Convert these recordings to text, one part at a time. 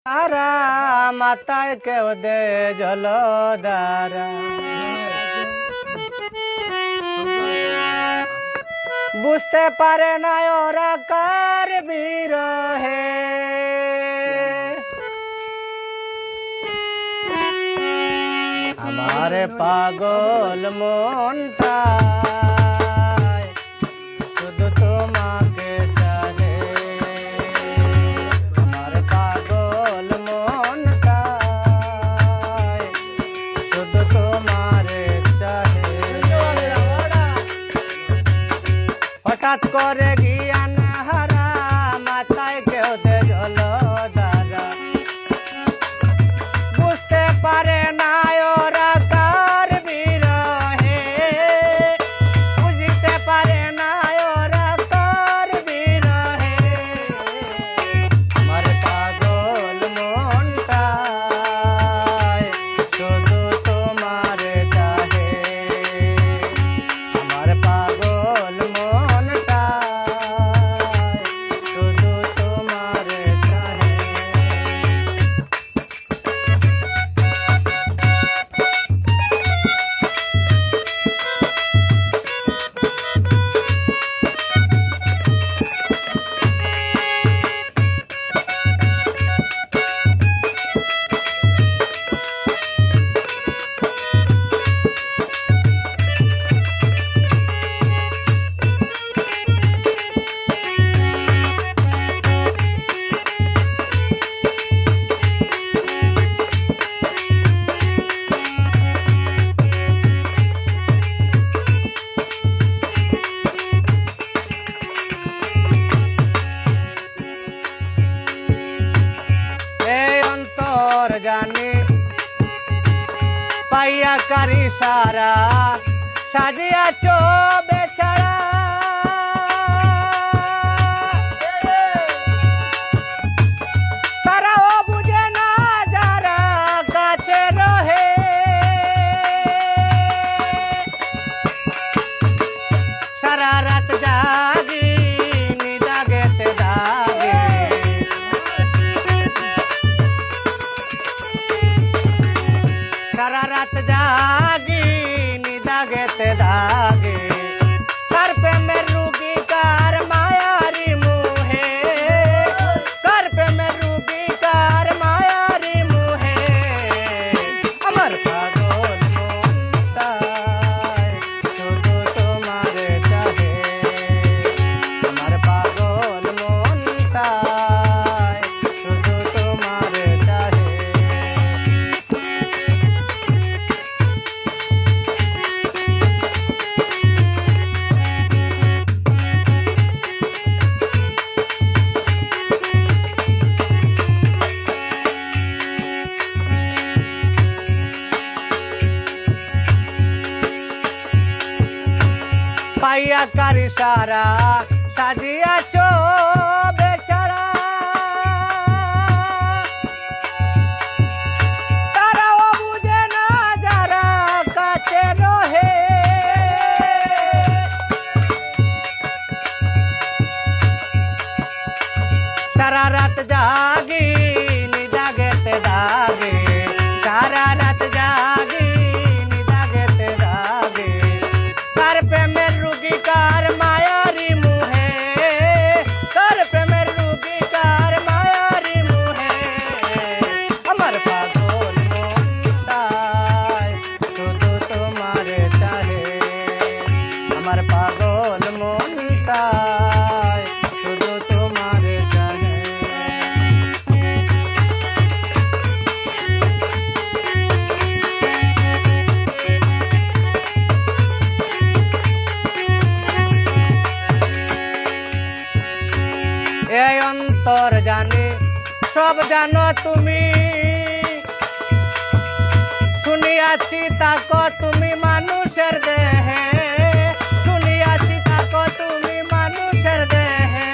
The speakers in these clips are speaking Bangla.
তারা মাথায় কেউ দে জলধারা, বুঝতে পারে না ওরা কার বিরহে। আমার পাগল মনটা শুধু তোমাকে চাহে, আমার পাগল মনটা শুধু তোমারে চাহে। হঠাৎ করে জ্ঞান হারা মাথায় কেউ দে জলধারা, বুঝতে পারে না ওরা কার বিরহে, বুঝতে পারে না ওরা কার বিরহে। আমার পাগল মনটা শুধু তোমারে চাহে, আমার পাগল মনটা শুধু তোমারে চাহে। জানি পাইয়া কারি সারা সাজিয়াছ বেছাড়া, তারাও বুঝে না যারা কাছে রহে। সারা রাত জাগি নিদাগেতে দাগে, সারা রাত জাগি নিদাগেতে দাগে, কার প্রেমের রুগী কার মায়ারি মুহে, কার প্রেমের রুগী কার মায়ারি মুহে। আমার পাগল মনটা শুধু তোমারে চাহে, আমার পাগল মনটা শুধু তোমারে চাহে। পাইয়া কারি সারা সাজিয়াছ বেছাড়া, তারাও বুঝে না যারা কাছে রহে। সারা রাত জাগি নিদাগেতে দাগে, সারা রাত জাগি নিদাগেতে দাগে, কার প্রেমের রুগী কার মায়ারি মুহে, কার প্রেমের রুগী কার মায়ারি মুহে। আমার পাগল মনটা শুধু তোমারে চাহে, আমার পাগল মনটা শুধু তোমারে চাহে। এই অন্তর জানে সব জানো তুমি, শুনিয়াছি তাকো তুমি মানুষের দেহে, শুনিয়াছি তাকো তুমি মানুষের দেহে।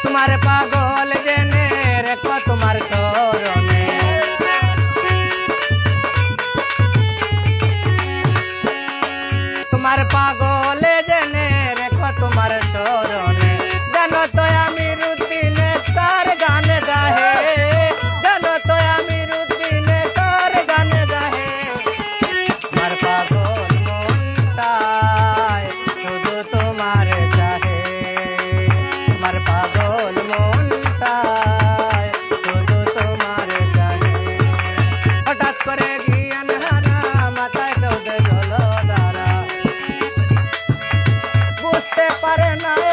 তোমার পাগল জেনে রেখো তোমার চরণে, তোমার পাগল জেনে রেখো তোমার চরণে। জানো তো আমি রুতিনে তার গান গাহে, বুঝতে পারে না